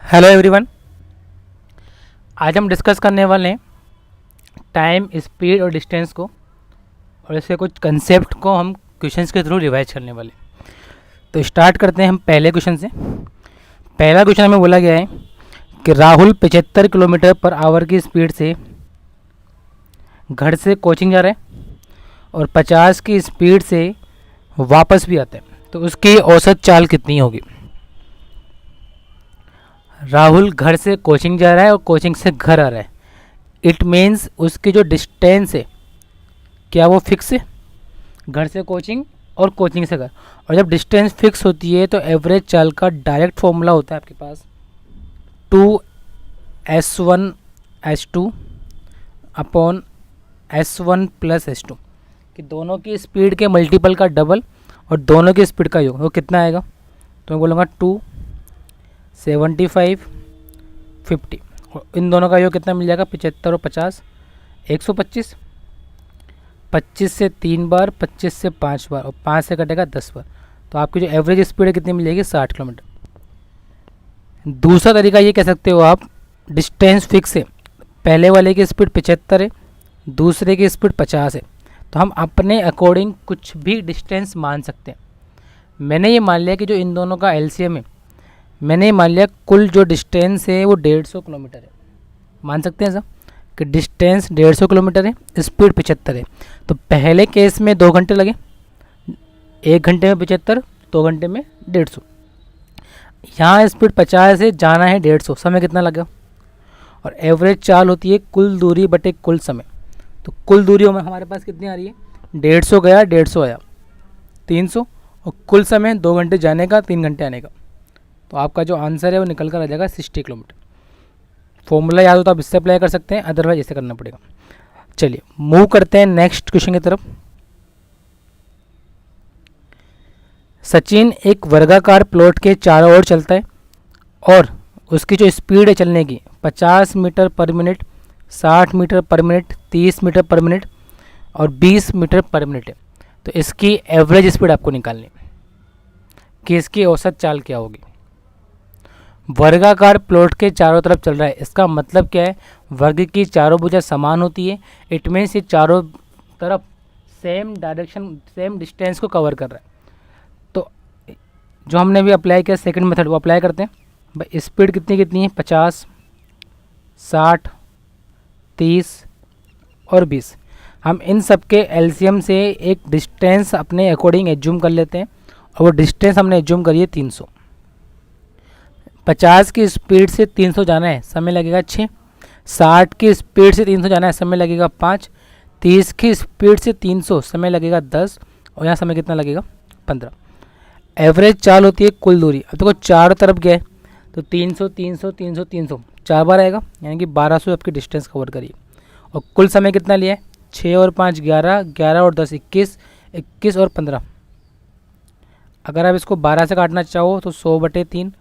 Hello everyone. आज हम discuss करने वाले हैं टाइम, स्पीड और डिस्टेंस को, और इसके कुछ कंसेप्ट को हम क्वेश्चंस के थ्रू रिवाइज करने वाले हैं। तो स्टार्ट करते हैं हम पहले क्वेश्चन से। पहला क्वेश्चन हमें बोला गया है कि राहुल 75 किलोमीटर पर आवर की स्पीड से घर से कोचिंग जा रहा है और 50 की स्पीड से वापस भी आता है, तो उसकी औसत चाल कितनी होगी। राहुल घर से कोचिंग जा रहा है और कोचिंग से घर आ रहा है। इट मीन्स उसकी जो डिस्टेंस है क्या वो फिक्स है, घर से कोचिंग और कोचिंग से घर। और जब डिस्टेंस फिक्स होती है तो एवरेज चाल का डायरेक्ट फॉर्मूला होता है आपके पास 2s1s2 upon s1 plus s2, कि दोनों की स्पीड के मल्टीपल का डबल और दोनों की स्पीड का योग, वो कितना आएगा। तो मैं बोलूँगा 275 50, और इन दोनों का योग कितना मिल जाएगा 75 और 50 125, 25 से 3 बार, 25 से 5 बार और 5 से कटेगा 10 बार। तो आपकी जो एवरेज स्पीड है कितनी मिल जाएगी 60 किलोमीटर। दूसरा तरीका ये कह सकते हो आप, डिस्टेंस फिक्स है, पहले वाले की स्पीड 75 है, दूसरे की स्पीड 50 है, तो हम अपने अकॉर्डिंग कुछ भी डिस्टेंस मान सकते हैं। मैंने ये मान लिया कि जो इन दोनों का एलसीएम है, मैंने ये मान लिया कुल जो डिस्टेंस है वो 150 किलोमीटर है। मान सकते हैं सर कि डिस्टेंस 150 किलोमीटर है, स्पीड 75 है। तो पहले केस में 2 घंटे लगे, 1 घंटे में 75, 2 घंटे में 150। यहाँ स्पीड 50 है, जाना है 150, समय कितना लगा। और एवरेज चाल होती है कुल दूरी बटे कुल समय। तो कुल दूरी हमारे पास कितनी आ रही है, 150 गया 150 आया 300, और कुल समय 2 घंटे जाने का 3 घंटे आने का। तो आपका जो आंसर है वो निकल कर आ जाएगा 60 किलोमीटर। फॉर्मूला याद हो तो आप इससे अप्लाई कर सकते हैं, अदरवाइज इसे करना पड़ेगा। चलिए मूव करते हैं नेक्स्ट क्वेश्चन की तरफ। सचिन एक वर्गाकार प्लॉट के चारों ओर चलता है और उसकी जो स्पीड है चलने की 50 metre per minute, 60 metre per minute, 30 metre per minute और 20 मीटर पर मिनट है। तो इसकी एवरेज स्पीड आपको निकालनी है कि इसकी औसत चाल क्या होगी। वर्गाकार प्लॉट के चारों तरफ चल रहा है, इसका मतलब क्या है, वर्ग की चारों भुजा समान होती है। इट मीन्स ये चारों तरफ सेम डायरेक्शन, सेम डिस्टेंस को कवर कर रहा है। तो जो हमने भी अप्लाई किया सेकंड मेथड, वो अप्लाई करते हैं। भाई स्पीड कितनी कितनी है, 50, 60, 30 और 20। हम इन सब के एलसीएम से एक डिस्टेंस अपने अकॉर्डिंग एज्यूम कर लेते हैं, और वो डिस्टेंस हमने एज्यूम करी है 300। 50 की स्पीड से 300 जाना है, समय लगेगा 6। 60 की स्पीड से 300 जाना है, समय लगेगा 5। 30 की स्पीड से 300, समय लगेगा 10, और यहाँ समय कितना लगेगा 15। एवरेज चाल होती है कुल दूरी। अब देखो चारों तरफ गए तो 300 300 300 300 4 बार आएगा, यानी कि 1200 आपकी डिस्टेंस कवर करिए। और कुल समय कितना लिया है, 6 और 5 11, 11 और 10 21, 21 और 15। अगर आप इसको 12 से काटना चाहो तो 100/3,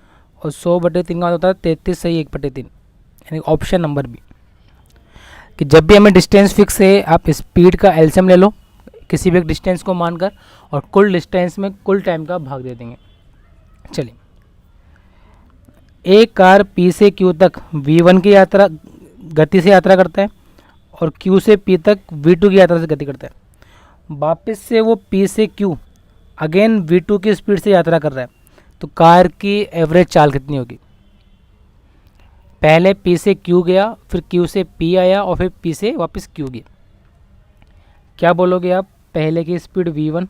और 100/3 का होता है 33 सही 1/3, यानी ऑप्शन नंबर बी। कि जब भी हमें डिस्टेंस फिक्स है, आप स्पीड का एलसीएम ले लो किसी भी एक डिस्टेंस को मानकर, और कुल डिस्टेंस में कुल टाइम का भाग दे देंगे। चलिए, एक कार पी से क्यू तक v1 की यात्रा गति से यात्रा करता है और q से p तक v2 की यात्रा से गति करता है। वापस से वो p से q अगेन v2 की स्पीड से यात्रा कर रहा है, तो कार की एवरेज चाल कितनी होगी। पहले p से q गया, फिर q से p आया, और फिर p से वापस q गया। क्या बोलोगे आप, पहले की स्पीड v1,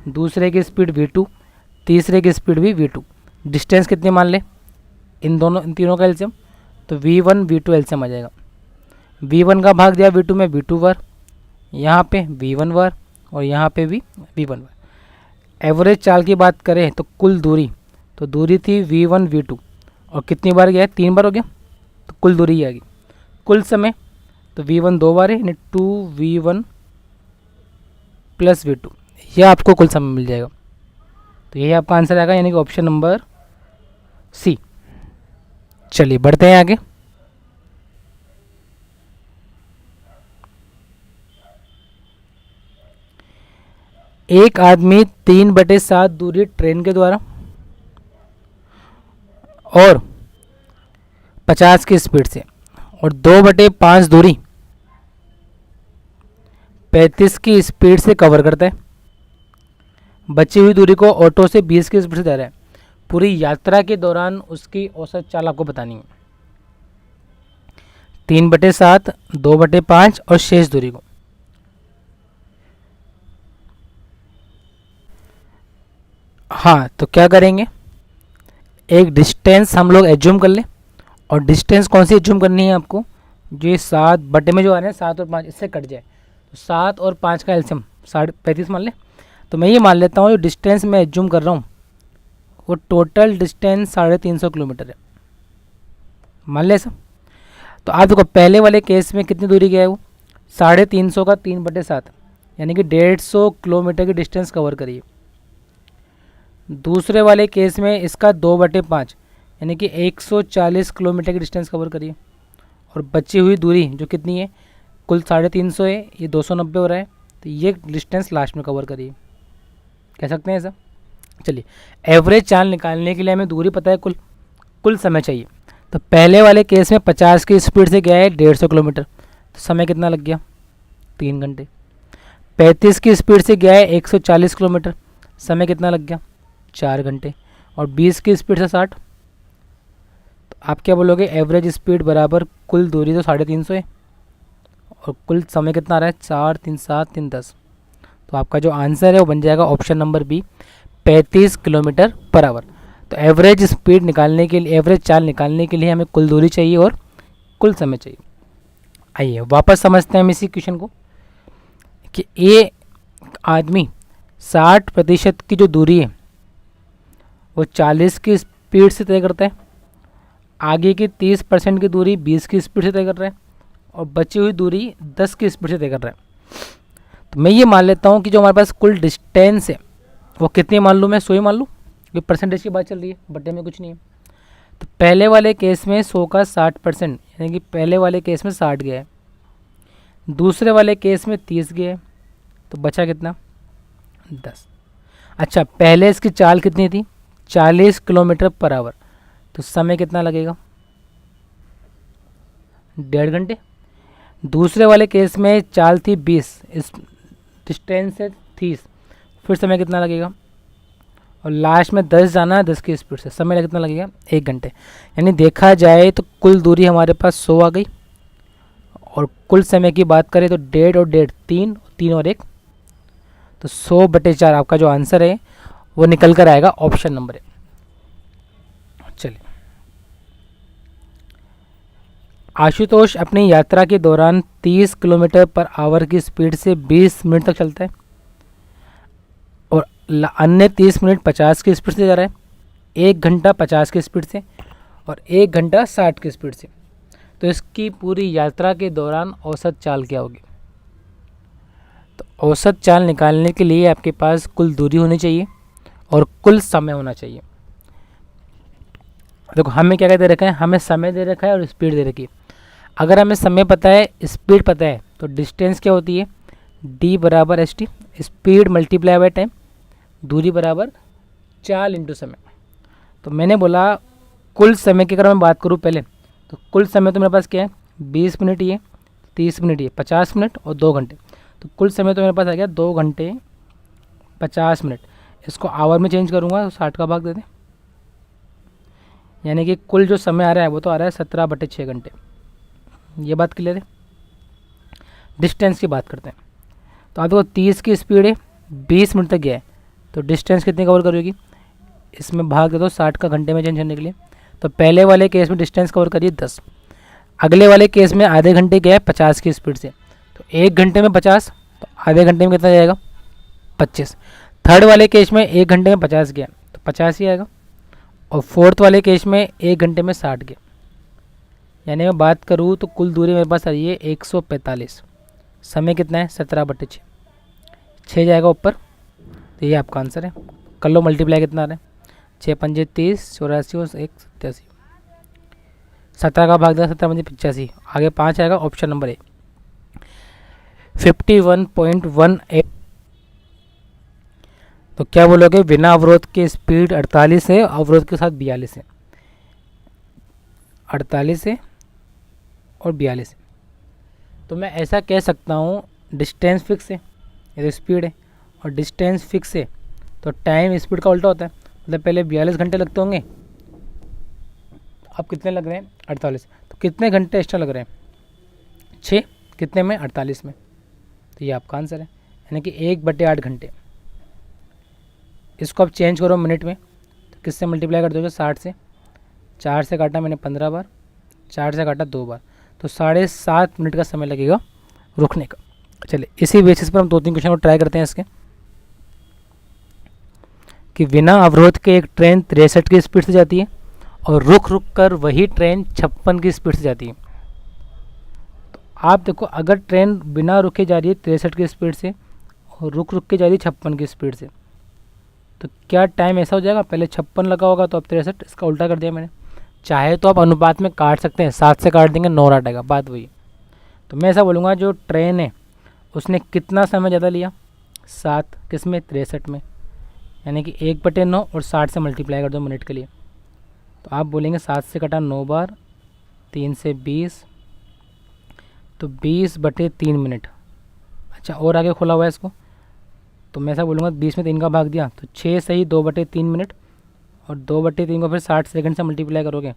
दूसरे की स्पीड v2, तीसरे की स्पीड भी v2। डिस्टेंस कितनी मान ले, इन तीनों का एलसीएम, तो v1 v2 एलसीएम आ जाएगा। v1 का भाग दिया v2 में, v2 बार, यहाँ पे v1 बार, और यहाँ पे भी v1 बार। एवरेज चाल की बात करें तो कुल दूरी, तो दूरी थी v1 v2, और कितनी बार गया है, 3 बार हो गया, तो कुल दूरी ही आ गई। कुल समय तो v1 2 बार है, यानी 2v1 प्लस v2, यह आपको कुल समय मिल जाएगा। तो यही आपका आंसर आएगा, यानी कि ऑप्शन नंबर सी। चलिए बढ़ते हैं आगे। एक आदमी 3/7 दूरी ट्रेन के द्वारा और 50 की स्पीड से और 2/5 दूरी 35 की स्पीड से कवर करता है। बची हुई दूरी को ऑटो से 20 की स्पीड से जा रहा है। पूरी यात्रा के दौरान उसकी औसत चाल आपको बतानी है। 3/7, 2/5 और शेष दूरी को। हाँ, तो क्या करेंगे, एक डिस्टेंस हम लोग एज्यूम कर लें। और डिस्टेंस कौन सी एज्यूम करनी है आपको, जो ये 7 बटे में जो आ रहे हैं 7 और 5 इससे कट जाए, तो 7 और 5 का एलसीएम 35 मान लें। तो मैं ये मान लेता हूँ जो डिस्टेंस मैं एज्यूम कर रहा हूँ वो टोटल डिस्टेंस 350 किलोमीटर है, मान ले ऐसा। तो आप देखो पहले वाले केस में कितनी दूरी गया है वो 350 का 3/7 यानी कि 150 किलोमीटर की डिस्टेंस कवर करिए। दूसरे वाले केस में इसका 2/5 यानी कि 140 किलोमीटर की डिस्टेंस कवर करिए। और बची हुई दूरी जो कितनी है, कुल 350 है, ये 290 हो रहा है, तो ये डिस्टेंस लास्ट में कवर करिए। कह सकते हैं ऐसा। चलिए, एवरेज चाल निकालने के लिए हमें दूरी पता है, कुल समय चाहिए। तो पहले वाले केस में 50 की स्पीड से गया है 150 किलोमीटर, तो समय कितना लग गया, 3 घंटे। 35 की स्पीड से गया है 140 किलोमीटर, समय कितना लग गया, 4 घंटे। और 20 की स्पीड से 60, तो आप क्या बोलोगे, एवरेज स्पीड बराबर कुल दूरी तो 350 है और कुल समय कितना आ रहा है, 4, 3, 7, 3, 10। तो आपका जो आंसर है वो बन जाएगा option number B, 35 kilometre per hour. तो एवरेज स्पीड निकालने के लिए, एवरेज चाल निकालने के लिए हमें कुल दूरी चाहिए और कुल समय चाहिए। आइए वापस समझते हैं हम इसी क्वेश्चन को कि ये आदमी 60% की जो दूरी है वो 40 की स्पीड से तय करता है, आगे की 30% की दूरी 20 की स्पीड से तय कर रहा है और बची हुई दूरी 10 की स्पीड से तय कर रहा है। तो मैं ये मान लेता हूँ कि जो हमारे पास कुल डिस्टेंस है वो कितनी मान लूँ, मैं 100 ही मान लूँ, क्योंकि परसेंटेज की बात चल रही है, बटे में कुछ नहीं है। तो पहले वाले केस में 100 का 60% यानी कि पहले वाले केस में 60 गया है, दूसरे वाले केस में 30 गया है, तो बचा कितना, 10। अच्छा, पहले इसकी चाल कितनी थी, 40 किलोमीटर पर आवर, तो समय कितना लगेगा, 1.5 घंटे। दूसरे वाले केस में चाल थी 20, इस डिस्टेंस है 30, फिर समय कितना लगेगा, और लास्ट में 10 जाना है 10 की स्पीड से, समय कितना लगेगा, 1 घंटे। यानी देखा जाए तो कुल दूरी हमारे पास 100 आ गई और कुल समय की बात करें तो 1.5 और 1.5 3, 3 और 1, तो 100/4 आपका जो आंसर है वो निकल कर आएगा ऑप्शन नंबर है। चलिए, आशुतोष अपनी यात्रा के दौरान 30 किलोमीटर पर आवर की स्पीड से 20 मिनट तक चलता है और अन्य 30 मिनट 50 की स्पीड से जा रहा है, 1 घंटा 50 की स्पीड से और 1 घंटा 60 की स्पीड से। तो इसकी पूरी यात्रा के दौरान औसत चाल क्या होगी। तो औसत चाल निकालने के लिए आपके पास कुल दूरी होनी चाहिए और कुल समय होना चाहिए। देखो हमें क्या क्या दे रखा है, हमें समय दे रखा है और स्पीड दे रखी है। अगर हमें समय पता है, स्पीड पता है, तो डिस्टेंस क्या होती है, d बराबर st, speed multiply by time, दूरी बराबर चाल इंटू समय। तो मैंने बोला कुल समय की अगर मैं बात करूँ पहले, तो कुल समय तो मेरे पास क्या है, 20 मिनट ये, 30 मिनट ये, 50 मिनट और 2 घंटे। तो कुल समय तो मेरे पास आ गया 2 घंटे 50 मिनट। इसको आवर में चेंज करूँगा तो 60 का भाग दे दें, यानी कि कुल जो समय आ रहा है वो तो आ रहा है 17/6 घंटे। ये बात क्लियर है। डिस्टेंस की बात करते हैं। तो आप देखो 30 की स्पीड है, 20 मिनट तक गया है, तो डिस्टेंस कितनी कवर करेगी, इसमें भाग दे दो 60 का घंटे में चेंज करने के लिए। तो पहले वाले केस में डिस्टेंस कवर करिए 10, अगले वाले केस में आधे घंटे गया है 50 की स्पीड से, तो 1 घंटे में 50, तो आधे घंटे में कितना जाएगा, 25। थर्ड वाले केस में 1 घंटे में 50 गया तो 50 ही आएगा, और फोर्थ वाले केस में 1 घंटे में 60 गया। यानी मैं बात करूँ तो कुल दूरी मेरे पास आ रही है 145, समय कितना है 17/6, 6 जाएगा ऊपर, तो ये आपका आंसर है। कर लो मल्टीप्लाई, कितना आ रहा है, 6 पंजे 30, 84 और 1 87, 17 का भाग 17 पंजे 85, आगे 5 आएगा, ऑप्शन नंबर ए 51.18। तो क्या बोलोगे, बिना अवरोध के स्पीड 48 है, अवरोध के साथ 42 है। 48 है और 42 है। तो मैं ऐसा कह सकता हूँ डिस्टेंस फिक्स है, ये तो स्पीड है, और डिस्टेंस फिक्स है तो टाइम स्पीड का उल्टा होता है। मतलब पहले 42 घंटे लगते होंगे, अब कितने लग रहे हैं 48, तो कितने घंटे एक्स्ट्रा लग रहे हैं 6, कितने में 48 में। तो ये आपका आंसर है, यानी कि 1/8 घंटे। इसको आप चेंज करो मिनट में, तो किससे मल्टीप्लाई कर दोगे 60 से, 4 से काटा मैंने 15 बार, 4 से काटा 2 बार, तो 7.5 मिनट का समय लगेगा रुकने का। चलिए इसी बेसिस पर हम 2-3 क्वेश्चन को ट्राई करते हैं इसके, कि बिना अवरोध के एक ट्रेन 63 की स्पीड से जाती है और रुक रुक कर वही ट्रेन 56 की स्पीड से जाती है। तो आप देखो, अगर ट्रेन बिना रुके जा रही है 63 की स्पीड से और रुक रुक के जा रही है 56 की स्पीड से, तो क्या टाइम ऐसा हो जाएगा, पहले 56 लगा होगा तो अब 63, इसका उल्टा कर दिया मैंने। चाहे तो आप अनुपात में काट सकते हैं, 7 से काट देंगे 9 रट आएगा, बात वही। तो मैं ऐसा बोलूँगा जो ट्रेन है उसने कितना समय ज़्यादा लिया, 7, किस में 63 में, यानी कि 1/9 और 60 से मल्टीप्लाई कर दो मिनट के लिए। तो आप बोलेंगे 7 से कटा 9 बार, 3 से 20, तो 20/3 मिनट। अच्छा और आगे खोला हुआ है इसको, तो मैं ऐसा बोलूँगा 20 में 3 का भाग दिया तो 6 सही 2/3 मिनट, और 2/3 को फिर 60 सेकंड से मल्टीप्लाई करोगे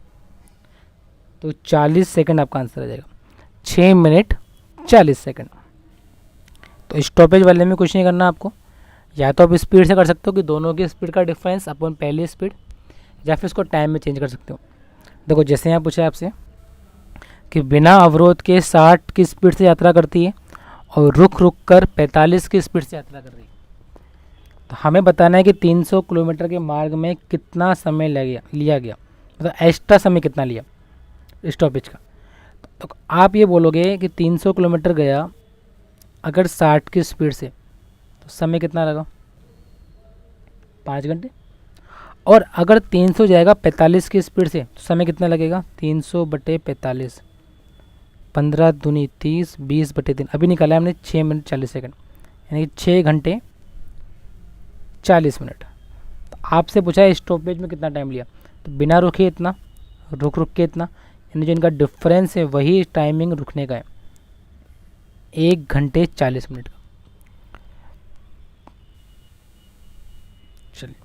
तो 40 सेकंड आपका आंसर आ जाएगा, 6 मिनट 40 सेकंड। तो स्टॉपेज वाले में कुछ नहीं करना आपको, या तो आप स्पीड से कर सकते हो कि दोनों की स्पीड का डिफरेंस अपन पहली स्पीड, या फिर इसको टाइम में चेंज कर सकते हो। देखो जैसे यहाँ पूछा है आपसे कि बिना अवरोध के 60 की स्पीड से यात्रा करती है और रुक रुक कर 45 की स्पीड से यात्रा कर रही है, तो हमें बताना है कि 300 किलोमीटर के मार्ग में कितना समय लिया गया, मतलब एक्स्ट्रा समय कितना लिया स्टॉपेज का। तो आप ये बोलोगे कि 300 किलोमीटर गया अगर 60 की स्पीड से, तो समय कितना लगा 5 घंटे, और अगर 300 जाएगा 45 की स्पीड से तो समय कितना लगेगा 300/45, 15 दूनी 30, 20/3, अभी निकाला हमने 6 मिनट 40 सेकंड, यानी कि 6 घंटे 40 मिनट। तो आपसे पूछा है स्टॉपेज में कितना टाइम लिया, तो बिना रुके इतना, रुक रुक के इतना, यानी जो इनका डिफरेंस है वही टाइमिंग रुकने का है, 1 घंटे 40 मिनट का। चलिए,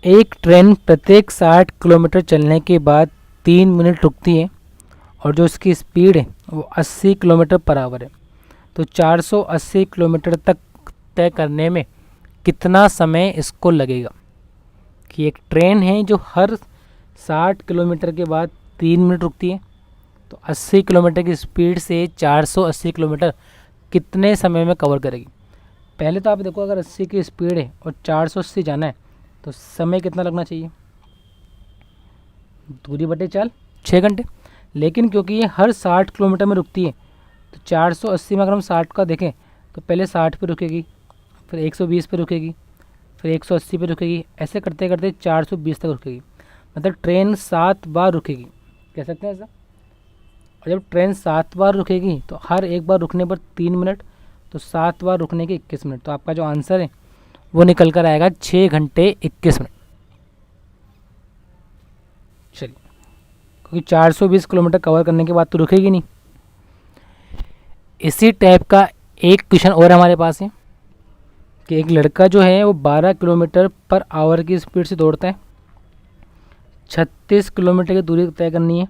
एक ट्रेन प्रत्येक 60 किलोमीटर चलने के बाद 3 मिनट रुकती है और जो उसकी स्पीड है वो 80 किलोमीटर पर आवर है, तो 480 किलोमीटर तक तय करने में कितना समय इसको लगेगा। कि एक ट्रेन है जो हर 60 किलोमीटर के बाद 3 मिनट रुकती है, तो 80 किलोमीटर की स्पीड से 480 किलोमीटर कितने समय में कवर करेगी। पहले तो आप देखो, अगर 80 की स्पीड है और 480 जाना है तो समय कितना लगना चाहिए, दूरी बटे 4, 6 घंटे। लेकिन क्योंकि ये हर 60 किलोमीटर में रुकती है, तो 480 में अगर हम 60 का देखें तो पहले 60 पे रुकेगी, फिर 120 पे रुकेगी, फिर 180 पे रुकेगी, ऐसे करते करते 420 तक रुकेगी। मतलब ट्रेन 7 बार रुकेगी, कह सकते हैं ऐसा। और जब ट्रेन 7 बार रुकेगी तो हर एक बार रुकने पर 3 मिनट, तो 7 बार रुकने के 21 मिनट। तो आपका जो आंसर है वो निकल कर आएगा 6 घंटे 21 मिनट। चलिए, क्योंकि 420 किलोमीटर कवर करने के बाद तो रुकेगी नहीं। इसी टाइप का एक क्वेश्चन और हमारे पास है कि एक लड़का जो है वो 12 किलोमीटर पर आवर की स्पीड से दौड़ता है, 36 किलोमीटर की दूरी तय करनी है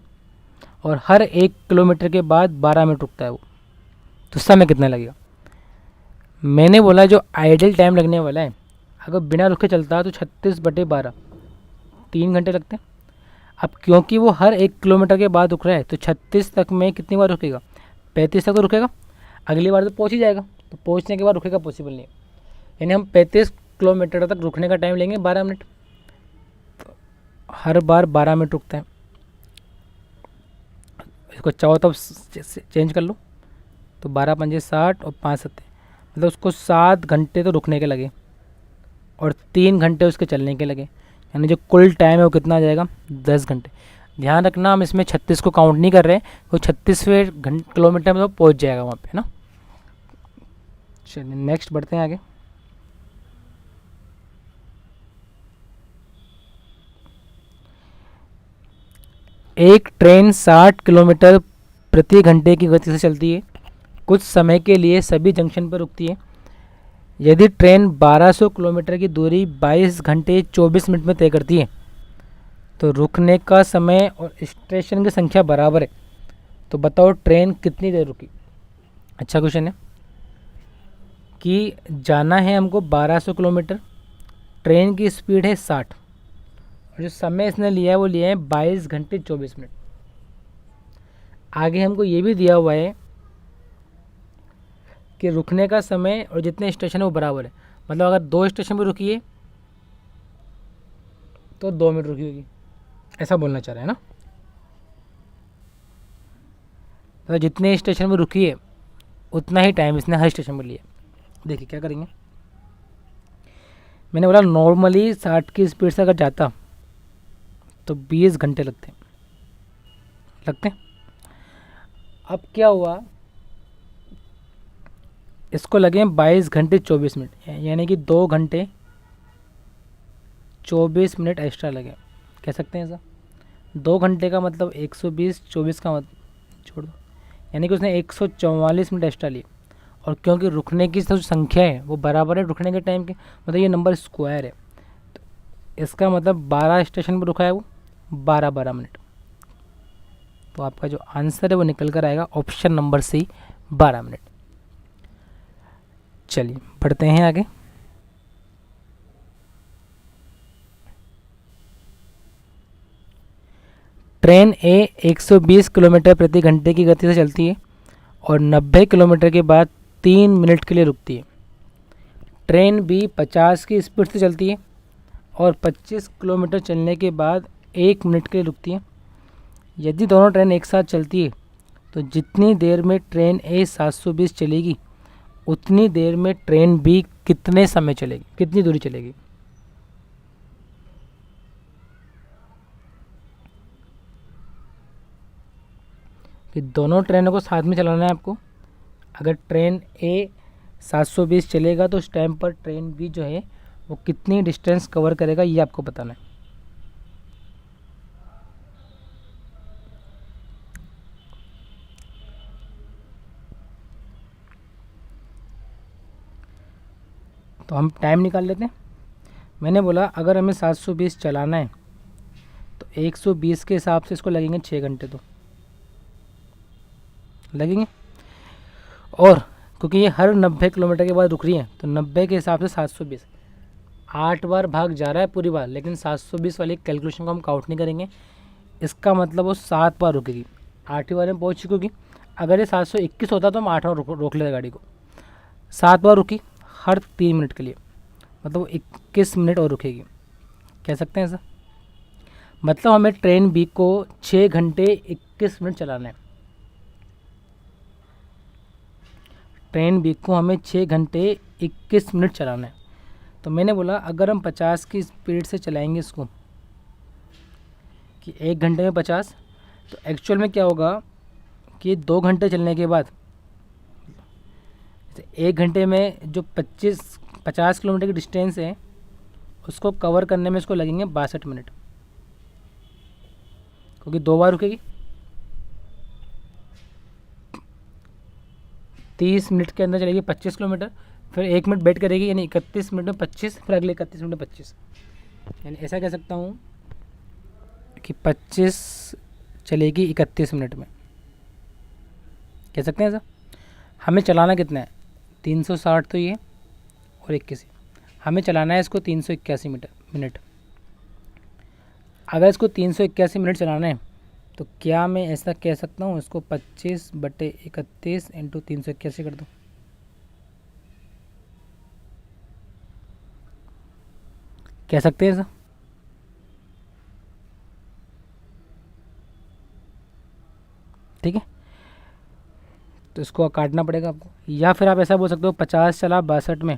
और हर 1 किलोमीटर के बाद 12 मिनट रुकता है वो, तो समय कितना लगेगा। मैंने बोला जो आइडल टाइम लगने वाला है, अगर बिना रुके चलता है तो 36/12, 3 घंटे लगते हैं। अब क्योंकि वो हर 1 किलोमीटर के बाद रुक रहा है तो 36 तक में कितनी बार रुकेगा, 35 तक तो रुकेगा, अगली बार तो पहुंच ही जाएगा, तो पहुंचने के बाद रुकेगा पॉसिबल नहीं है। यानी हम 35 किलोमीटर तक रुकने का टाइम लेंगे 12 मिनट, तो हर बार 12 मिनट रुकता है। इसको चाहो तब चेंज कर लो, तो 12 पंजे 60 और 5 7, मतलब उसको 7 घंटे तो रुकने के लगे और 3 घंटे उसके चलने के लगे, यानी जो कुल टाइम है वो कितना आ जाएगा 10 घंटे। ध्यान रखना, हम इसमें 36 को काउंट नहीं कर रहे, वो 36वें किलोमीटर में तो पहुंच जाएगा वहाँ पे ना। चलिए नेक्स्ट बढ़ते हैं आगे। एक ट्रेन 60 किलोमीटर प्रति घंटे की गति से चलती है, कुछ समय के लिए सभी जंक्शन पर रुकती है। यदि ट्रेन 1200 किलोमीटर की दूरी 22 घंटे 24 मिनट में तय करती है तो रुकने का समय और स्टेशन की संख्या बराबर है, तो बताओ ट्रेन कितनी देर रुकी। अच्छा क्वेश्चन है कि जाना है हमको 1200 किलोमीटर, ट्रेन की स्पीड है 60 और जो समय इसने लिया है वो लिया है 22 घंटे 24 मिनट। आगे हमको ये भी दिया हुआ है कि रुकने का समय और जितने स्टेशन है वो बराबर है, मतलब अगर 2 स्टेशन पर रुकी है तो 2 मिनट रुकी होगी, ऐसा बोलना चाह रहे हैं ना। तो जितने स्टेशन पर रुकी है उतना ही टाइम इसने हर स्टेशन पर लिया। देखिए क्या करेंगे, मैंने बोला नॉर्मली 60 की स्पीड से अगर जाता तो 20 घंटे लगते। अब क्या हुआ, इसको लगे 22 घंटे 24 मिनट, यानी कि 2 घंटे 24 मिनट एक्स्ट्रा लगे, कह सकते हैं ऐसा। 2 घंटे का मतलब 120, 24 का मतलब छोड़ दो, यानी कि उसने 144 मिनट एक्स्ट्रा लिए। और क्योंकि रुकने की जो संख्या है वो बराबर है रुकने के टाइम के, मतलब ये नंबर स्क्वायर है, तो इसका मतलब 12 स्टेशन पर रुका है वो 12 मिनट। तो आपका जो आंसर है वो निकल कर आएगा ऑप्शन नंबर सी, 12 मिनट। चलिए बढ़ते हैं आगे। ट्रेन ए 120 किलोमीटर प्रति घंटे की गति से चलती है और 90 किलोमीटर के बाद 3 मिनट के लिए रुकती है। ट्रेन बी 50 की स्पीड से चलती है और 25 किलोमीटर चलने के बाद 1 मिनट के लिए रुकती है। यदि दोनों ट्रेन एक साथ चलती है तो जितनी देर में ट्रेन ए 720 चलेगी उतनी देर में ट्रेन बी कितने समय चलेगी, कितनी दूरी चलेगी। कि दोनों ट्रेनों को साथ में चलाना है आपको। अगर ट्रेन ए 720 चलेगा तो उस टाइम पर ट्रेन बी जो है वो कितनी डिस्टेंस कवर करेगा ये आपको बताना है। तो हम टाइम निकाल लेते हैं। मैंने बोला अगर हमें 720 चलाना है तो 120 के हिसाब से इसको लगेंगे 6 घंटे तो लगेंगे, और क्योंकि ये हर 90 किलोमीटर के बाद रुक रही है तो 90 के हिसाब से 720 8 बार भाग जा रहा है पूरी बार, लेकिन 720 वाली कैलकुलेशन को हम काउंट नहीं करेंगे। इसका मतलब वो 7 बार रुकेगी, 8वीं बार में पहुँच चुकी होगी। अगर ये 721 होता तो हम 8 बार रोक लेते गाड़ी को। 7 बार रुकी हर 3 मिनट के लिए, मतलब वो 21 मिनट और रुकेगी, कह सकते हैं ऐसा। मतलब हमें ट्रेन बी को 6 घंटे 21 मिनट चलाना है। ट्रेन बी को हमें 6 घंटे 21 मिनट चलाना है। तो मैंने बोला अगर हम 50 की स्पीड से चलाएंगे इसको कि 1 घंटे में 50, तो एक्चुअल में क्या होगा कि 2 घंटे चलने के बाद 1 घंटे में जो 50 किलोमीटर की डिस्टेंस है उसको कवर करने में इसको लगेंगे 62 मिनट, क्योंकि 2 बार रुकेगी। 30 मिनट के अंदर चलेगी 25 किलोमीटर, फिर 1 मिनट वेट करेगी, यानी 31 मिनट में 25, फिर अगले 31 मिनट में 25, यानी ऐसा कह सकता हूँ कि 25 चलेगी 31 मिनट में, कह सकते हैं ऐसा। हमें चलाना कितना है, 360 तो ये और 21, हमें चलाना है इसको 381 मिनट। अगर इसको 381 मिनट चलाना है तो क्या मैं ऐसा कह सकता हूँ इसको 25/31 इंटू 381 कर दूँ। कह सकते हैं ऐसा। ठीक है, तो इसको काटना पड़ेगा आपको, या फिर आप ऐसा बोल सकते हो 50 चला 62 में,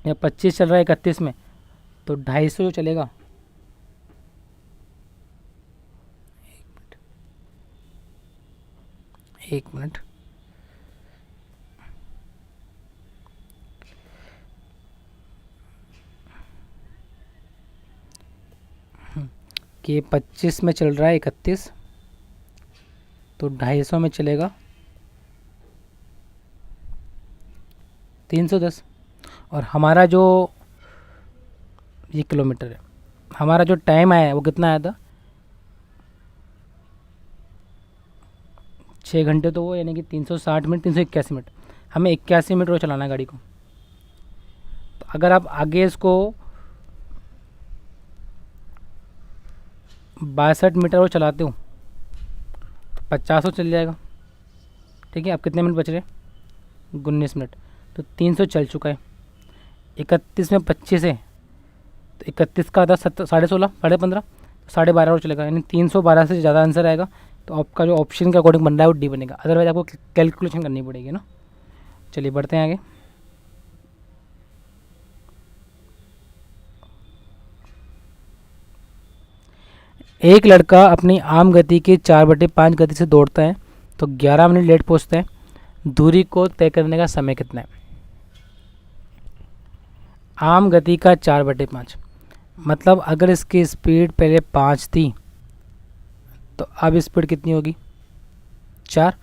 या 25 चल रहा है 31 में, तो 250 जो चलेगा, एक मिनट, कि 25 में चल रहा है 31, तो 250 में चलेगा 310। और हमारा जो ये किलोमीटर है, हमारा जो टाइम आया है वो कितना आया था, 6 घंटे, तो वो यानी कि 360 मिनट, 381 मिनट। हमें 81 मिनट रोज चलाना है गाड़ी को। तो अगर आप आगे इसको 62 मीटर और चलाते हो तो 50 चल जाएगा। ठीक है, अब कितने मिनट बच रहे, 19 मिनट, तो 300 चल चुका है। 31 में 25 है, तो 31 का आधा 16.5, 15.5, 12.5 और चलेगा, यानी 312 से ज़्यादा आंसर आएगा। तो आपका जो ऑप्शन के अकॉर्डिंग बन रहा है वो डी बनेगा, अदरवाइज आपको कैलकुलेशन करनी पड़ेगी ना। चलिए बढ़ते हैं आगे। एक लड़का अपनी आम गति के 4/5 गति से दौड़ता है तो 11 मिनट लेट पहुंचता है। दूरी को तय करने का समय कितना है। आम गति का 4/5 मतलब अगर इसकी स्पीड पहले 5 थी तो अब स्पीड कितनी होगी, 4।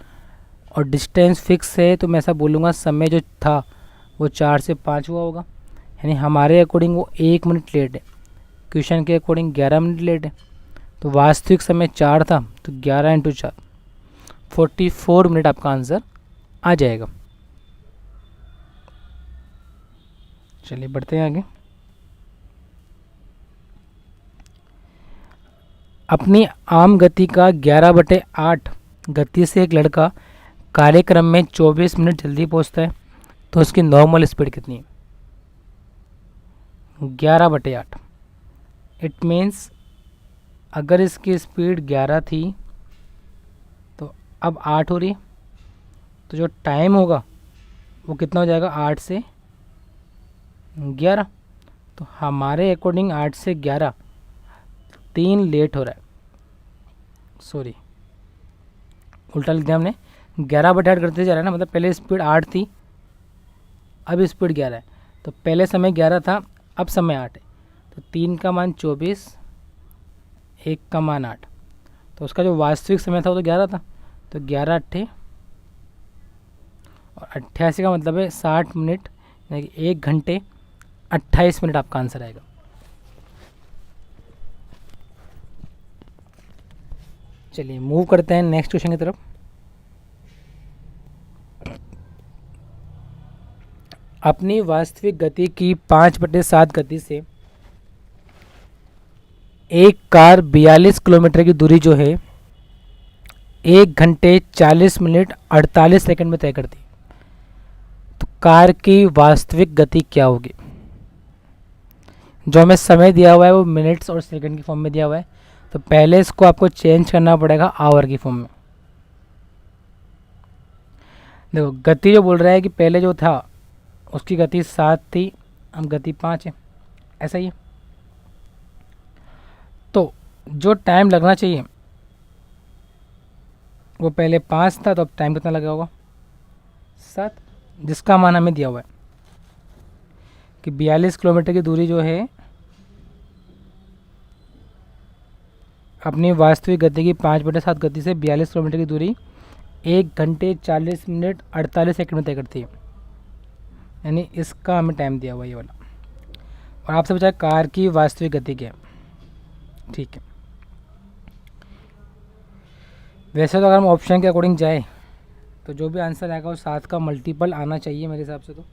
और डिस्टेंस फिक्स है तो मैं ऐसा बोलूँगा समय जो था वो 4 से 5 हुआ होगा, यानी हमारे अकॉर्डिंग वो 1 मिनट लेट है। क्वेश्चन के अकॉर्डिंग 11 मिनट लेट है। तो वास्तविक समय 4 था, तो 11 × 4 44 मिनट आपका आंसर आ जाएगा। चलिए बढ़ते हैं आगे। अपनी आम गति का 11/8 गति से एक लड़का कार्यक्रम में 24 मिनट जल्दी पहुंचता है तो उसकी नॉर्मल स्पीड कितनी है, 11/8। इट मीन्स अगर इसकी स्पीड 11 थी तो अब 8 हो रही, तो जो टाइम होगा वो कितना हो जाएगा, 8 से 11। तो हमारे अकॉर्डिंग 8 से 11 3 लेट हो रहा है, सॉरी उल्टा लिख दिया हमने। 11/8 करते जा रहा है ना, मतलब पहले स्पीड 8 थी अब स्पीड 11 है। तो पहले समय 11 था अब समय 8 है, तो 3 का मान 24, 1 का मान 8, तो उसका जो वास्तविक समय था वो तो 11 था, तो 11 8 और 88 का मतलब है 60 मिनट, यानी कि 1 घंटे 28 मिनट आपका आंसर आएगा। चलिए मूव करते हैं नेक्स्ट क्वेश्चन की तरफ। अपनी वास्तविक गति की 5/7 गति से एक कार 42 किलोमीटर की दूरी जो है 1 घंटे 40 मिनट 48 सेकंड में तय करती है, तो कार की वास्तविक गति क्या होगी। जो हमें समय दिया हुआ है वो मिनट्स और सेकंड की फॉर्म में दिया हुआ है, तो पहले इसको आपको चेंज करना पड़ेगा आवर की फॉर्म में। देखो गति जो बोल रहा है कि पहले जो था उसकी गति 7 थी अब गति 5 है, ऐसा ही है। तो जो टाइम लगना चाहिए वो पहले 5 था, तो अब टाइम कितना लगा होगा, 7, जिसका मान हमें दिया हुआ है कि 42 किलोमीटर की दूरी जो है अपनी वास्तविक गति की 5/7 गति से 42 किलोमीटर की दूरी 1 घंटे 40 मिनट 48 सेकंड में तय करती है, यानी इसका हमें टाइम दिया हुआ ये वाला। और आपसे पूछा कार की वास्तविक गति क्या है, ठीक है। वैसे तो अगर हम ऑप्शन के अकॉर्डिंग जाए तो जो भी आंसर आएगा वो 7 का मल्टीपल आना चाहिए मेरे हिसाब से तो।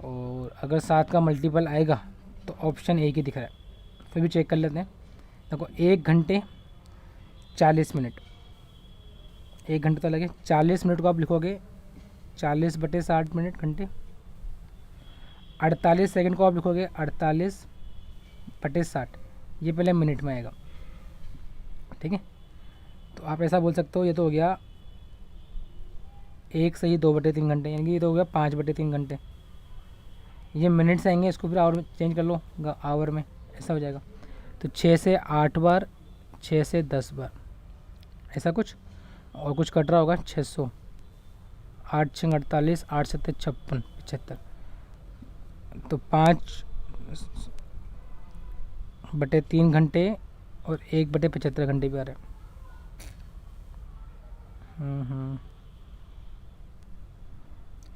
और अगर 7 का मल्टीपल आएगा तो ऑप्शन ए ही दिख रहा है, फिर भी चेक कर लेते हैं। देखो 1 घंटे 40 मिनट, 1 घंटे तो लगे, 40 मिनट को आप लिखोगे 40/60 मिनट घंटे, 48 सेकंड को आप लिखोगे 48/60, ये पहले मिनट में आएगा, ठीक है। तो आप ऐसा बोल सकते हो ये तो हो गया 1 से ही 2/3 घंटे, यानी कि ये तो हो गया 5/3 घंटे। ये मिनट से आएंगे, इसको फिर आवर में चेंज कर लो आवर में, ऐसा हो जाएगा। तो 6 से 8 बार, 6 से 10 बार, ऐसा कुछ। और कुछ कट रहा होगा 600, 8 6 48, 8 7 56 75, तो 5 बटे 3 घंटे और 1/75 घंटे भी आ रहा है।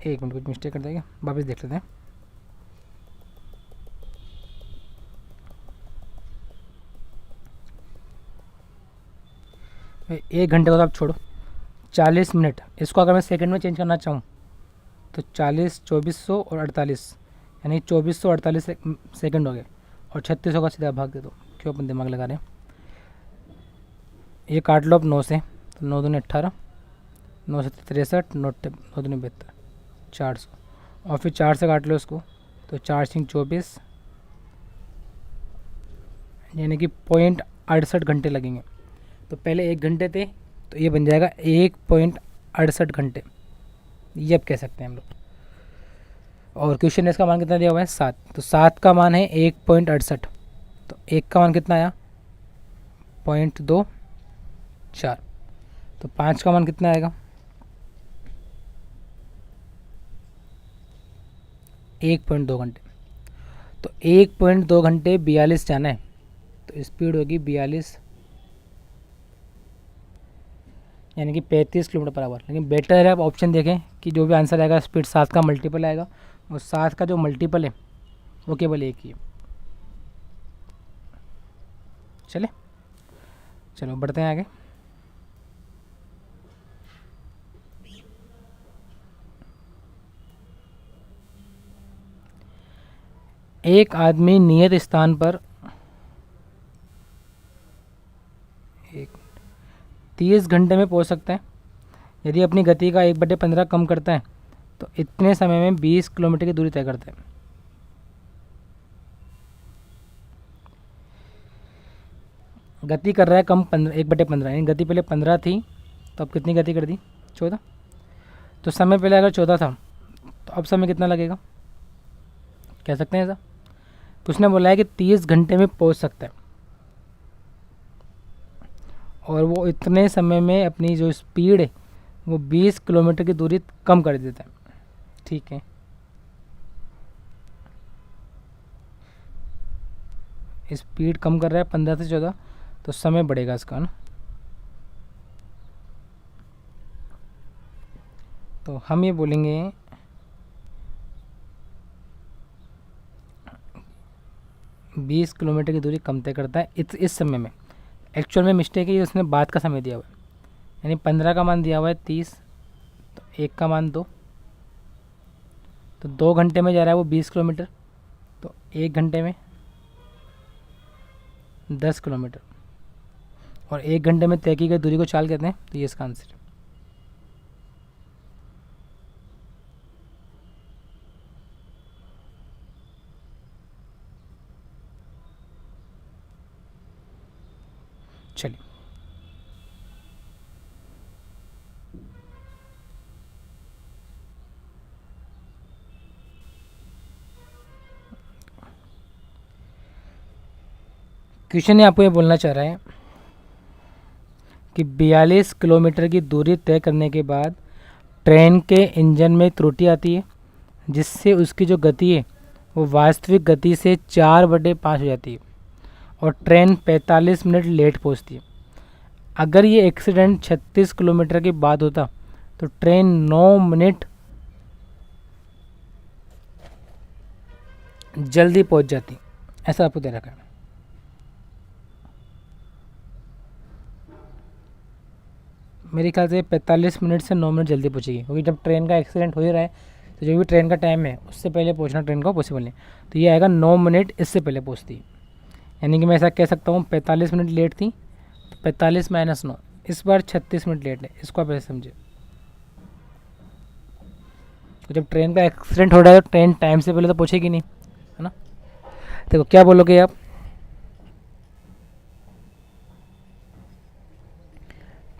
एक मिनट, कुछ मिस्टेक कर देगा, वापस देख लेते हैं। एक घंटे को तो आप छोड़ो, 40 मिनट, इसको अगर मैं सेकंड में चेंज करना चाहूँ तो 40, 2400 और 48, यानी 2448 सेकंड हो गए, और 3600 का सीधा भाग दे दो, क्यों अपन दिमाग लगा रहे हैं। ये काट लो अब 9 से, तो 9 दूनी 18, 9 से 63, 9 दूनी 72, 400, और फिर 4 से काट लो इसको, तो 4 सिंह 24, यानी कि 0.68 घंटे लगेंगे। तो पहले 1 घंटे थे, तो ये बन जाएगा 1.68 घंटे, ये अब कह सकते हैं हम लोग। और क्वेश्चन इसका मान कितना दिया हुआ है 7, तो 7 का मान है 1.68, तो 1 का मान कितना आया 0.24, तो 5 का मान कितना आएगा 1.2 घंटे। तो 1.2 घंटे 42 जाना है, तो स्पीड होगी 42, यानी कि 35 किलोमीटर पर आवर। लेकिन बेटर है आप ऑप्शन देखें कि जो भी आंसर आएगा स्पीड 7 का मल्टीपल आएगा, और 7 का जो मल्टीपल है वो केवल एक ही है। चलो बढ़ते हैं आगे। एक आदमी नियत स्थान पर 30 घंटे में पहुंच सकता है। यदि अपनी गति का 1/15 कम करता है तो इतने समय में 20 किलोमीटर की दूरी तय करता है। गति कर रहा है कम 1/15, यानी गति पहले 15 थी, तो अब कितनी गति कर दी 14। तो समय पहले अगर 14 था तो अब समय कितना लगेगा, कह सकते हैं ऐसा। तो उसने बोला है कि 30 घंटे में पहुंच सकता है, और वो इतने समय में अपनी जो स्पीड है वो 20 किलोमीटर की दूरी कम कर देता है। ठीक है, स्पीड कम कर रहा है 15 से 14, तो समय बढ़ेगा इसका ना। तो हम ये बोलेंगे 20 किलोमीटर की दूरी कम तय करता है इस समय में। एक्चुअल में मिस्टेक है, उसने बाद का समय दिया हुआ है, यानी 15 का मान दिया हुआ है 30, तो 1 का मान 2, तो 2 घंटे में जा रहा है वो 20 किलोमीटर, तो 1 घंटे में 10 किलोमीटर, और 1 घंटे में तय की गई दूरी को चाल कहते हैं। तो ये इसका आंसर है। चलिए क्वेश्चन आपको ये बोलना चाह रहा है कि 42 किलोमीटर की दूरी तय करने के बाद ट्रेन के इंजन में त्रुटि आती है, जिससे उसकी जो गति है वो वास्तविक गति से 4/5 हो जाती है, और ट्रेन 45 मिनट लेट पहुंचती है। अगर ये एक्सीडेंट 36 किलोमीटर के बाद होता तो ट्रेन 9 मिनट जल्दी पहुंच जाती, ऐसा आपको दे रखा है। मेरे ख्याल से 45 मिनट से 9 मिनट जल्दी पहुंचेगी, क्योंकि जब ट्रेन का एक्सीडेंट हो ही रहा है तो जो भी ट्रेन का टाइम है उससे पहले पहुंचना ट्रेन का पॉसिबल नहीं। तो ये आएगा 9 मिनट इससे पहले पहुंचती है, यानी कि मैं ऐसा कह सकता हूँ 45 मिनट लेट थी, 45 - 9, इस बार 36 मिनट लेट है, इसको आप ऐसे समझे। तो जब ट्रेन का एक्सीडेंट हो रहा है तो ट्रेन टाइम से पहले तो पहुंचेगी नहीं, है ना। देखो क्या बोलोगे आप,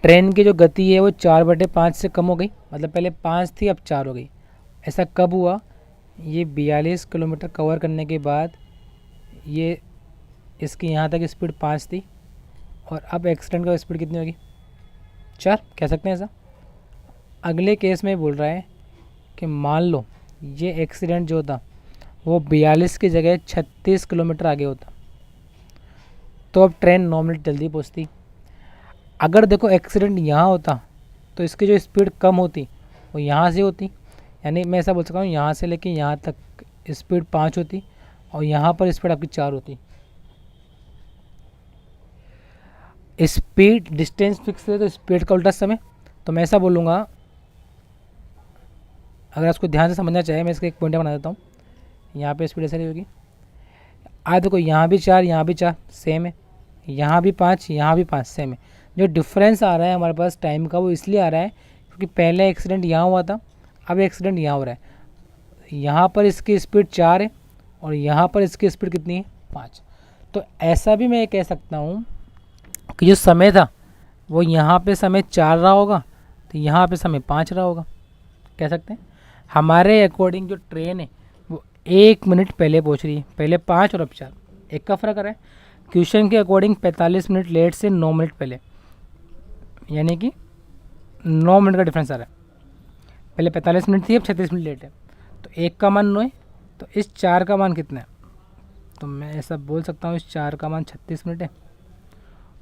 ट्रेन की जो गति है वो 4/5 से कम हो गई, मतलब पहले 5 थी अब 4 हो गई। ऐसा कब हुआ, ये 42 किलोमीटर कवर करने के बाद ये इसकी यहाँ तक स्पीड 5 थी, और अब एक्सीडेंट का स्पीड कितनी होगी 4, कह सकते हैं ऐसा। अगले केस में बोल रहा है कि मान लो ये एक्सीडेंट जो था वो 42 की जगह 36 किलोमीटर आगे होता, तो अब ट्रेन 9 मिनट जल्दी पहुंचती। अगर देखो एक्सीडेंट यहाँ होता तो इसकी जो स्पीड कम होती वो यहाँ से होती, यानी मैं ऐसा बोल सकता हूँ यहाँ से लेके यहाँ तक स्पीड 5 होती और यहाँ पर स्पीड आपकी 4 होती। स्पीड डिस्टेंस फिक्स है तो स्पीड का उल्टा समय। तो मैं ऐसा बोलूँगा, अगर इसको ध्यान से समझना चाहिए मैं इसका एक पॉइंट बना देता हूँ। यहाँ पे स्पीड ऐसे नहीं होगी, आज देखो यहाँ भी 4 यहाँ भी 4 सेम है, यहाँ भी 5 यहाँ भी 5 सेम है। जो डिफरेंस आ रहा है हमारे पास टाइम का वो इसलिए आ रहा है क्योंकि पहले एक्सीडेंट यहाँ हुआ था, अब एक्सीडेंट यहाँ हो रहा है। यहाँ पर इसकी स्पीड 4 है और यहाँ पर इसकी स्पीड कितनी है 5। तो ऐसा भी मैं कह सकता हूँ कि जो समय था वो यहाँ पे समय 4 रहा होगा तो यहाँ पे समय 5 रहा होगा। कह सकते हैं हमारे अकॉर्डिंग जो ट्रेन है वो 1 मिनट पहले पहुँच रही है, पहले 5 और अब 4, एक का फ़र्क आ रहा है। क्वेश्चन के अकॉर्डिंग 45 मिनट लेट से 9 मिनट पहले, यानी कि 9 मिनट का डिफरेंस आ रहा है। पहले 45 मिनट थी अब 36 मिनट लेट है, तो 1 का मान 9 है, तो इस 4 का मान कितना है? तो मैं ऐसा बोल सकता हूँ इस 4 का मान 36 मिनट है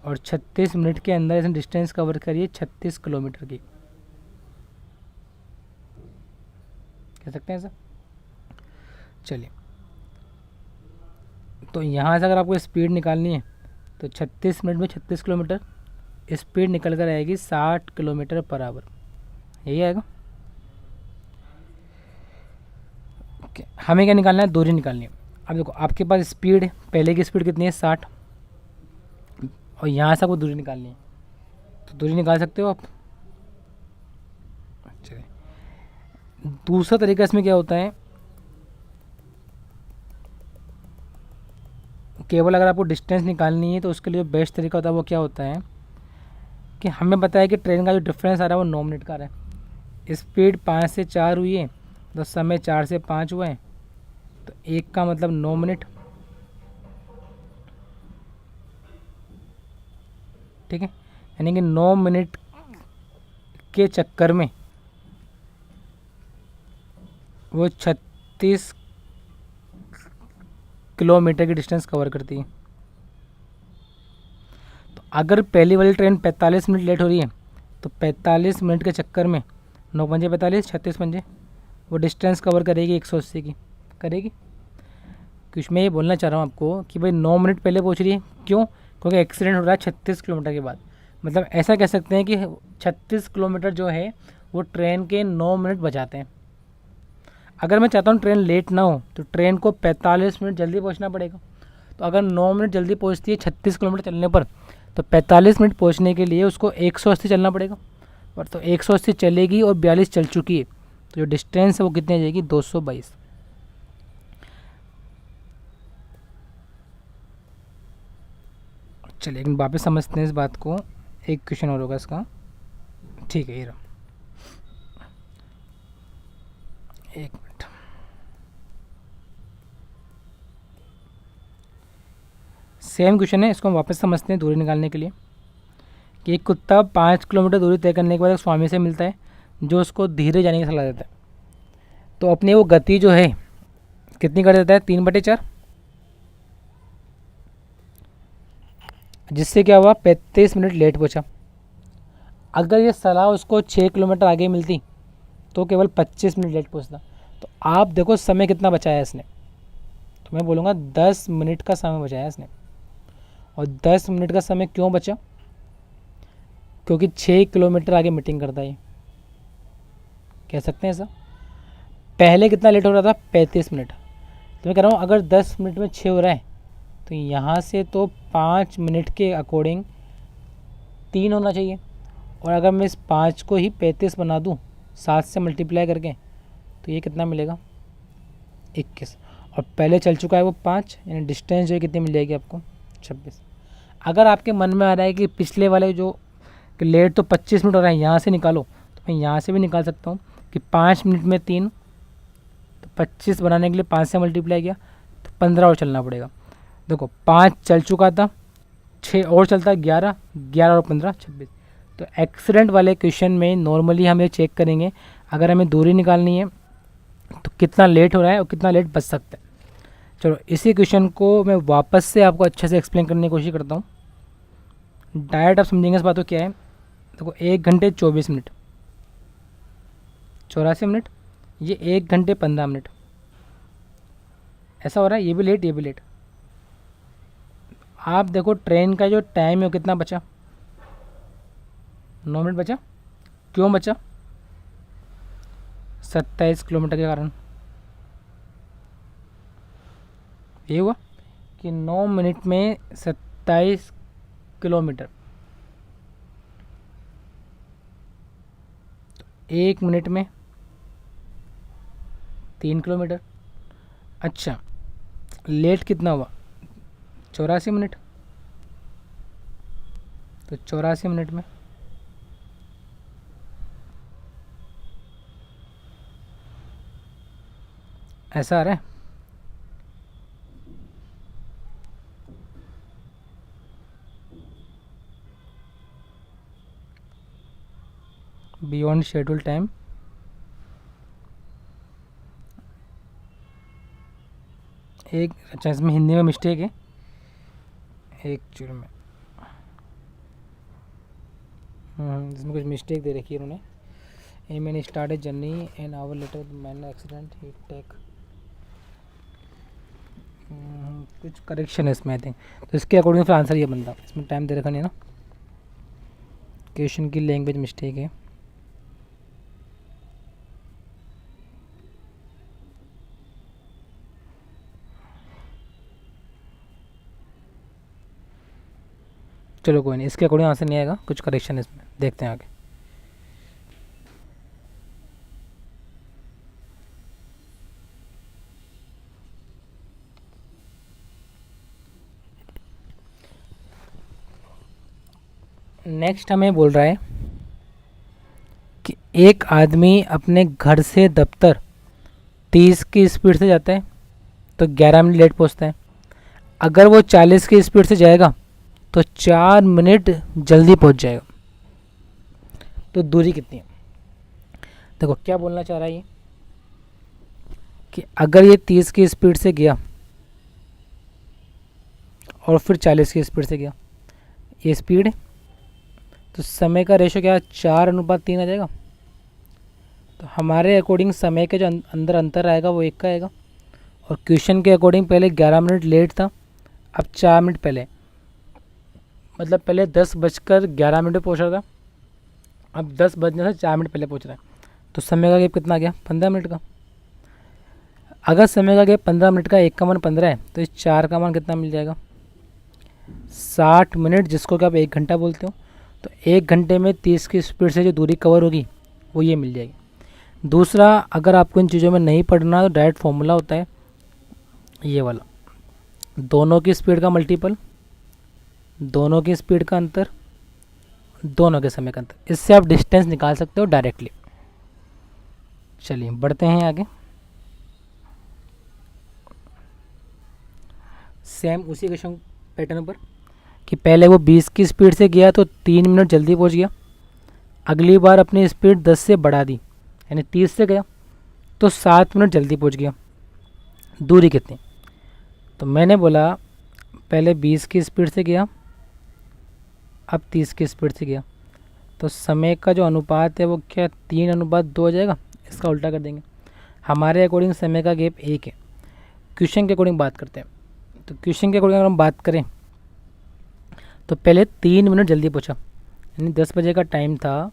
और 36 मिनट के अंदर इसने डिस्टेंस कवर करी है 36 किलोमीटर की। कह सकते हैं ऐसा। चलिए, तो यहाँ से अगर आपको स्पीड निकालनी है तो 36 मिनट में 36 किलोमीटर, स्पीड निकल कर आएगी 60 किलोमीटर पर आवर, यही आएगा। ओके, हमें क्या निकालना है? दूरी निकालनी है। अब देखो आपके पास स्पीड है, पहले की स्पीड कितनी है 60 और यहाँ से आपको दूरी निकालनी है, तो दूरी निकाल सकते हो आप। चलिए, दूसरा तरीका इसमें क्या होता है, केवल अगर आपको डिस्टेंस निकालनी है तो उसके लिए जो बेस्ट तरीका होता है वो क्या होता है कि हमें पता है कि ट्रेन का जो डिफरेंस आ रहा है वो 9 मिनट का आ रहा है। स्पीड 5 से 4 हुई है तो समय 4 से 5 हुआ है, तो 1 का मतलब 9 मिनट। ठीक है, यानी कि 9 मिनट के चक्कर में वो 36 किलोमीटर की डिस्टेंस कवर करती है। तो अगर पहली वाली ट्रेन 45 मिनट लेट हो रही है तो 45 मिनट के चक्कर में 9 पंजे 45, 36 पंजे, वो डिस्टेंस कवर करेगी 180 की करेगी। कुछ मैं ये बोलना चाह रहा हूँ आपको कि भाई 9 मिनट पहले पहुँच रही है, क्यों? क्योंकि एक्सीडेंट हो रहा है 36 किलोमीटर के बाद। मतलब ऐसा कह सकते हैं कि 36 किलोमीटर जो है वो ट्रेन के 9 मिनट बचाते हैं। अगर मैं चाहता हूँ ट्रेन लेट ना हो तो ट्रेन को 45 मिनट जल्दी पहुँचना पड़ेगा। तो अगर 9 मिनट जल्दी पहुँचती है 36 किलोमीटर चलने पर, तो 45 मिनट पहुँचने के लिए उसको 180 चलना पड़ेगा। और तो 180 चलेगी और 42 चल चुकी है, तो जो डिस्टेंस है वो कितनी आ जाएगी? 222। चलिए एक वापस समझते हैं इस बात को, एक क्वेश्चन और होगा इसका। ठीक है, ये रहा, एक मिनट। सेम क्वेश्चन है, इसको हम वापस समझते हैं दूरी निकालने के लिए कि एक कुत्ता 5 किलोमीटर दूरी तय करने के बाद एक स्वामी से मिलता है जो उसको धीरे जाने की सलाह देता है। तो अपनी वो गति जो है कितनी कर देता है? 3/4, जिससे क्या हुआ 35 मिनट लेट पहुंचा। अगर ये सलाह उसको 6 किलोमीटर आगे मिलती तो केवल 25 मिनट लेट पहुंचता। तो आप देखो समय कितना बचाया इसने, तो मैं बोलूँगा 10 मिनट का समय बचाया इसने। और 10 मिनट का समय क्यों बचा? क्योंकि 6 किलोमीटर आगे मीटिंग करता है। कह सकते हैं ऐसा। पहले कितना लेट हो रहा था? 35 मिनट। तो मैं कह रहा हूँ अगर 10 मिनट में 6 हो रहा है तो यहाँ से तो 5 मिनट के अकॉर्डिंग 3 होना चाहिए। और अगर मैं इस 5 को ही 35 बना दूँ 7 से मल्टीप्लाई करके, तो ये कितना मिलेगा? 21। और पहले चल चुका है वो 5, यानी डिस्टेंस जो है कितनी मिल जाएगी आपको? 26। अगर आपके मन में आ रहा है कि पिछले वाले जो कि लेट तो 25 मिनट हो रहा है यहाँ से निकालो, तो मैं यहाँ से भी निकाल सकता हूँ कि 5 मिनट में 3, तो 25 बनाने के लिए 5 से मल्टीप्लाई किया तो 15 और चलना पड़ेगा। देखो 5 चल चुका था, 6 और चलता है 11, 11 और 15 26। तो एक्सीडेंट वाले क्वेश्चन में नॉर्मली हम ये चेक करेंगे अगर हमें दूरी निकालनी है तो कितना लेट हो रहा है और कितना लेट बच सकता है। चलो इसी क्वेश्चन को मैं वापस से आपको अच्छे से एक्सप्लेन करने की कोशिश करता हूँ। डायरेक्ट आप समझेंगे इस बात को क्या है। देखो 1 घंटे 24 मिनट 84 मिनट, ये 1 घंटे 15 मिनट, ऐसा हो रहा है। ये भी लेट, ये भी लेट। आप देखो ट्रेन का जो टाइम है वो कितना बचा, 9 मिनट बचा। क्यों बचा? 27 किलोमीटर के कारण। ये हुआ कि 9 मिनट में 27 किलोमीटर, 1 मिनट में 3 किलोमीटर। अच्छा, लेट कितना हुआ? 84 मिनट। तो 84 मिनट में ऐसा आ रहा है। बियॉन्ड शेड्यूल टाइम, एक, अच्छा इसमें हिंदी में मिस्टेक है एक चूर में, इसमें कुछ मिस्टेक दे रखी है उन्होंने। A man start a journey an hour later man accident he take, कुछ करेक्शन है इसमें आई थिंक। तो इसके अकॉर्डिंग फिर आंसर ये बनता। इसमें टाइम दे रखा नहीं है ना, क्वेश्चन की लैंग्वेज मिस्टेक है। चलो कोई नहीं, इसके अकॉर्डिंग आंसर नहीं आएगा, कुछ करेक्शन है इसमें, देखते हैं आगे। नेक्स्ट हमें बोल रहा है कि एक आदमी अपने घर से दफ्तर 30 की स्पीड से जाता है तो 11 मिनट लेट पहुंचता है। अगर वो 40 की स्पीड से जाएगा तो 4 मिनट जल्दी पहुंच जाएगा। तो दूरी कितनी है? देखो क्या बोलना चाह रहा है ये कि अगर ये 30 की स्पीड से गया और फिर 40 की स्पीड से गया, ये स्पीड है, तो समय का रेशो क्या 4:3 आ जाएगा। तो हमारे अकॉर्डिंग समय के जो अंदर अंतर आएगा वो 1 का आएगा। और क्वेश्चन के अकॉर्डिंग पहले 11 मिनट लेट था, अब 4 मिनट पहले, मतलब पहले 10:11 पे पहुँच रहा था, अब 10 बजने से 4 मिनट पहले पहुँच रहा है। तो समय का गैप कितना आ गया? 15 मिनट का। अगर समय का गैप 15 मिनट का, 1 का मान 15 है, तो इस 4 का मान कितना मिल जाएगा? 60 मिनट, जिसको कि आप 1 घंटा बोलते हो। तो 1 घंटे में 30 की स्पीड से जो दूरी कवर होगी वो ये मिल जाएगी। दूसरा, अगर आपको इन चीज़ों में नहीं पढ़ना तो डायरेक्ट फॉर्मूला होता है ये वाला, दोनों की स्पीड का मल्टीपल, दोनों की स्पीड का अंतर, दोनों के समय का अंतर। इससे आप डिस्टेंस निकाल सकते हो डायरेक्टली। चलिए बढ़ते हैं आगे। सेम उसी क्वेश्चन पैटर्न पर कि पहले वो 20 की स्पीड से गया तो 3 मिनट जल्दी पहुंच गया। अगली बार अपनी स्पीड 10 से बढ़ा दी, यानी 30 से गया तो 7 मिनट जल्दी पहुंच गया। दूरी कितनी? तो मैंने बोला पहले 20 की स्पीड से गया, अब 30 की स्पीड से गया, तो समय का जो अनुपात है वो क्या 3:2 हो जाएगा। इसका उल्टा कर देंगे। हमारे अकॉर्डिंग समय का गैप 1 है। क्वेश्चन के अकॉर्डिंग बात करते हैं। तो क्वेश्चन के अकॉर्डिंग अगर हम बात करें तो पहले 3 मिनट जल्दी पहुंचा, यानी 10 बजे का टाइम था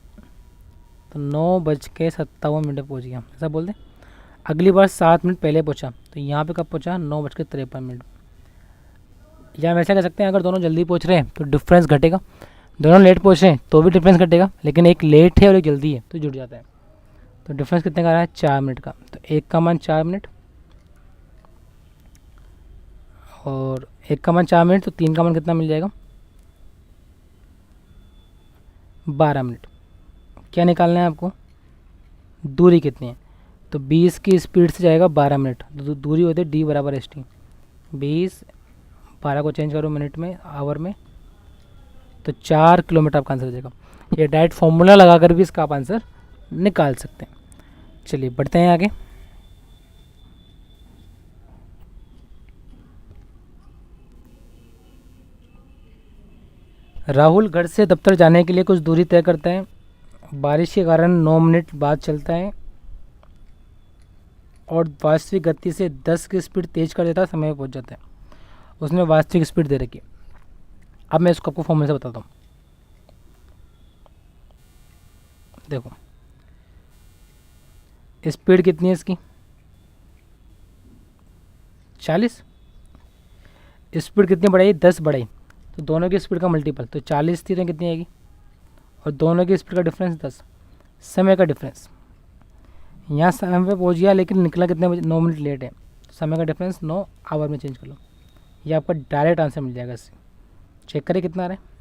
तो 9:57 पहुंच गया, ऐसा बोल दें। अगली बार 7 मिनट पहले पहुंचा, तो यहाँ पे कब पहुंचा? 9:53। या हम ऐसा कह सकते हैं, अगर दोनों जल्दी पहुंच रहे हैं तो डिफरेंस घटेगा, दोनों लेट पहुंच रहे हैं तो भी डिफरेंस घटेगा, लेकिन एक लेट है और एक जल्दी है तो जुड़ जाता है। तो डिफरेंस कितने का आ रहा है? 4 मिनट का। तो 1 का मान 4 मिनट और 1 का मान 4 मिनट, तो 3 का मान कितना मिल जाएगा? 12 मिनट। क्या निकालना है आपको? दूरी कितनी है? तो 20 की स्पीड से जाएगा 12 मिनट, तो दूरी होती है D = ST। 20, 12 को चेंज करो मिनट में, आवर में, तो 4 किलोमीटर आपका आंसर हो जाएगा। ये डायरेक्ट फॉर्मूला लगाकर भी इसका आप आंसर निकाल सकते हैं। चलिए बढ़ते हैं आगे। राहुल घर से दफ्तर जाने के लिए कुछ दूरी तय करता है। बारिश के कारण 9 मिनट बाद चलता है और वास्तविक गति से 10 की स्पीड तेज कर देता है, समय पर पहुंच जाता है। उसने वास्तविक स्पीड दे रखी है। अब मैं इसको आपको फॉर्मूले से बताता हूँ। देखो स्पीड कितनी है इसकी 40, स्पीड कितनी बढ़ाई 10 बढ़ाई, तो दोनों की स्पीड का मल्टीपल, तो 40 थी तो कितनी आएगी, और दोनों की स्पीड का डिफरेंस 10, समय का डिफरेंस। यहाँ समय पे पहुँच गया लेकिन निकला कितने बजे, 9 मिनट लेट है, समय का डिफरेंस 9 आवर में चेंज कर लो। ये आपका डायरेक्ट आंसर मिल जाएगा इससे। चेक करें कितना आ रहा है।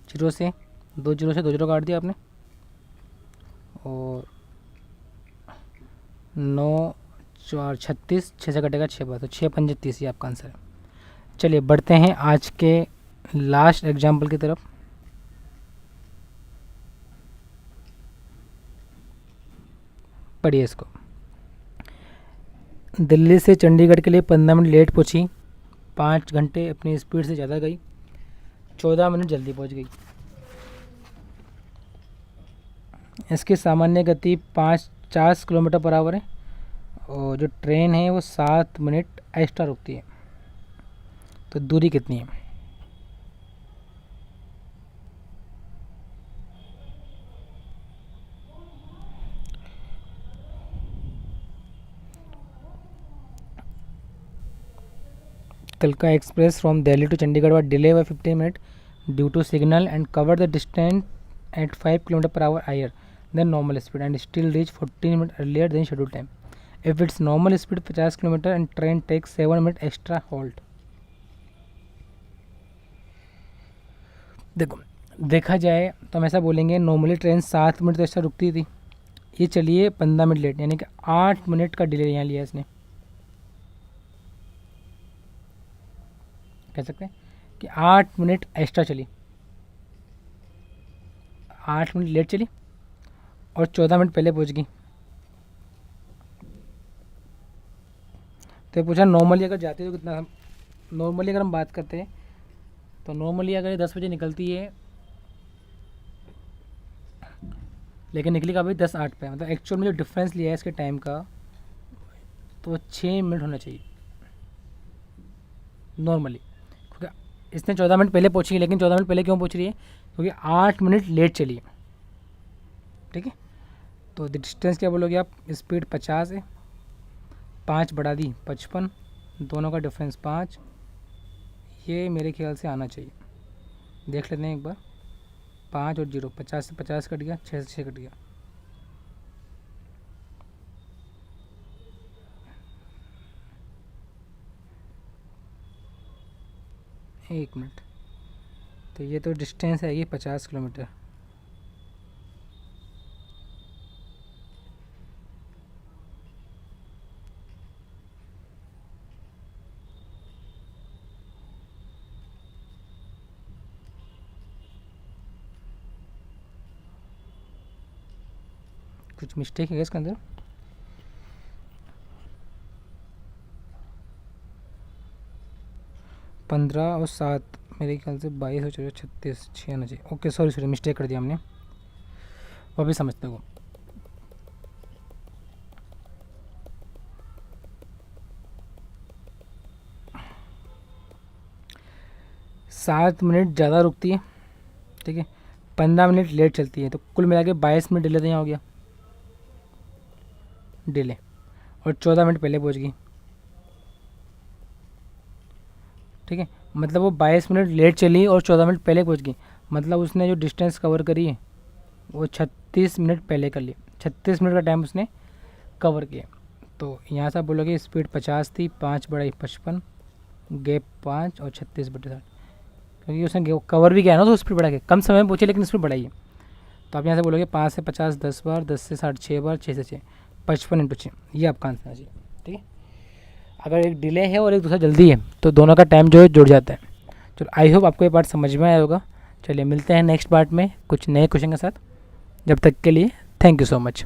जीरो से 2 जीरो काट दिया आपने, और 9 4 36, 6 से कटेगा 6 बार, तो 6 पंजे 30 ही आपका आंसर है। चलिए बढ़ते हैं आज के लास्ट एग्जाम्पल की तरफ। पढ़िए इसको। दिल्ली से चंडीगढ़ के लिए 15 मिनट लेट पहुंची, 5 घंटे अपनी स्पीड से ज़्यादा गई, 14 मिनट जल्दी पहुंच गई। इसकी सामान्य गति 50 किलोमीटर पर आवर है, और जो ट्रेन है वो 7 मिनट एक्स्ट्रा रुकती है। तो दूरी कितनी है। कलका express from Delhi to Chandigarh was delayed by 15 minutes due to signal and covered the distance at 5 km per hour higher than normal speed and still reached 14 minutes earlier than scheduled time. If its normal speed 50 km and train takes 7 minutes extra halt. देखो देखा जाए तो हम ऐसा बोलेंगे, normally train 7 minute तो ऐसा रुकती थी, ये चलिए 15 मिनट लेट, यानी कि 8 मिनट का डिले यहाँ लिया इसने। कह सकते हैं कि 8 मिनट एक्स्ट्रा चली, 8 मिनट लेट चली और 14 मिनट पहले पहुंच गई। तो पूछा नॉर्मली अगर जाती तो कितना, नॉर्मली अगर हम बात करते हैं तो नॉर्मली अगर ये 10 बजे निकलती है, लेकिन निकली का भाई 10:08 पे, मतलब एक्चुअल में जो डिफरेंस लिया है इसके टाइम का, तो 6 मिनट होना चाहिए नॉर्मली। क्योंकि इसने 14 मिनट पहले पहुंची है, लेकिन 14 मिनट पहले क्यों पहुंच रही है, क्योंकि 8 मिनट लेट चली है। ठीक है, तो डिस्टेंस क्या बोलोगे आप, स्पीड 50 है, 5 बढ़ा दी 55, दोनों का डिफरेंस 5, ये मेरे ख्याल से आना चाहिए। देख लेते हैं एक बार, 5 और 0, 50 से 50 कट गया, 6 से 6 कट गया, एक मिनट। तो ये तो डिस्टेंस है ये 50 किलोमीटर। कुछ मिस्टेक है इसके अंदर। पंद्रह और 7 मेरे ख्याल से 22 और 14 36 6 आना चाहिए। ओके सॉरी मिस्टेक कर दिया हमने, वो भी समझते हो। सात मिनट ज़्यादा रुकती है, ठीक है, 15 मिनट लेट चलती है, तो कुल मिला के 22 मिनट डिले तो यहाँ हो गया डिले, और 14 मिनट पहले पहुँच गई। ठीक है, मतलब वो 22 मिनट लेट चली और 14 मिनट पहले पहुंच गई, मतलब उसने जो डिस्टेंस कवर करी है वो 36 मिनट पहले कर ली, 36 मिनट का टाइम उसने कवर किया। तो यहाँ से आप बोलोगे स्पीड 50 थी, 5 बढ़ाई 55, गैप 5 और 36/60, क्योंकि उसने कवर भी किया ना, तो स्पीड बढ़ा के कम समय में पहुँचे लेकिन स्पीड बढ़ाई है। तो आप यहाँ से बोलोगे 5 से 50 10 बार, 10 से 60 6 बार, 6 से 6 55 × 6, ये आपका आंसर है जी। ठीक है, अगर एक डिले है और एक दूसरा जल्दी है तो दोनों का टाइम जो है जुड़ जाता है। चलो आई होप आपको ये पार्ट समझ में आया होगा। चलिए मिलते हैं नेक्स्ट पार्ट में कुछ नए क्वेश्चन के साथ। जब तक के लिए थैंक यू सो मच।